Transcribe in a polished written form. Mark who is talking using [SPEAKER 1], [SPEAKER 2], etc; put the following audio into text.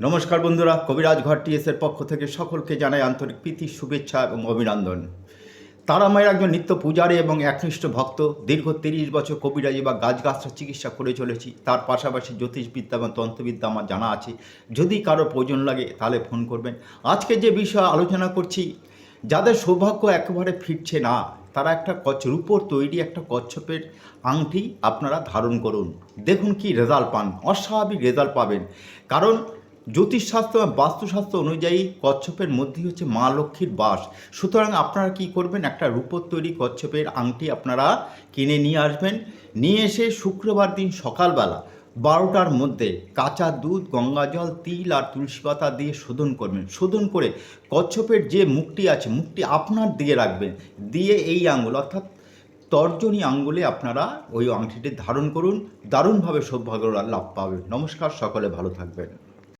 [SPEAKER 1] নমস্কার বন্ধুরা, কবিরাজ ঘর টিএসের পক্ষ থেকে সকলকে জানাই আন্তরিক প্রীতি, শুভেচ্ছা এবং অভিনন্দন। তারামায়ের একজন নিত্য পূজারী এবং একনিষ্ঠ ভক্ত। দীর্ঘ 30 বছর কবিরাজি বা গাছগাছরা চিকিৎসা করে চলেছি। তার পাশাপাশি জ্যোতিষবিদ্যা এবং তন্ত্রবিদ্যা আমার জানা আছে। যদি কারো প্রয়োজন লাগে তাহলে ফোন করবেন। আজকে যে বিষয়ে আলোচনা করছি, যাদের সৌভাগ্য একেবারে ফিরছে না, তারা একটা রূপোর তৈরি একটা কচ্ছপের আংটি আপনারা ধারণ করুন, দেখুন কি রেজাল্ট পান। অস্বাভাবিক রেজাল্ট পাবেন। কারণ জ্যোতিষশাস্ত্র এবং বাস্তুশাস্ত্র অনুযায়ী কচ্ছপের মধ্যেই হচ্ছে মা লক্ষ্মীর বাস। সুতরাং আপনারা কি করবেন, একটা রূপোর তৈরি কচ্ছপের আংটি আপনারা কিনে নিয়ে আসবেন। নিয়ে এসে শুক্রবার দিন সকালবেলা 12টার মধ্যে কাঁচা দুধ, গঙ্গাজল, তিল আর তুলসী পাতা দিয়ে শোধন করবেন। শোধন করে কচ্ছপের যে মুখটি আছে, মুখটি আপনার দিয়ে রাখবেন। দিয়ে এই আঙ্গুল অর্থাৎ তর্জনী আঙ্গুলে আপনারা ওই আংটিটি ধারণ করুন। দারুণভাবে সৌভাগ্য লাভ পাবেন। নমস্কার, সকলে ভালো থাকবেন।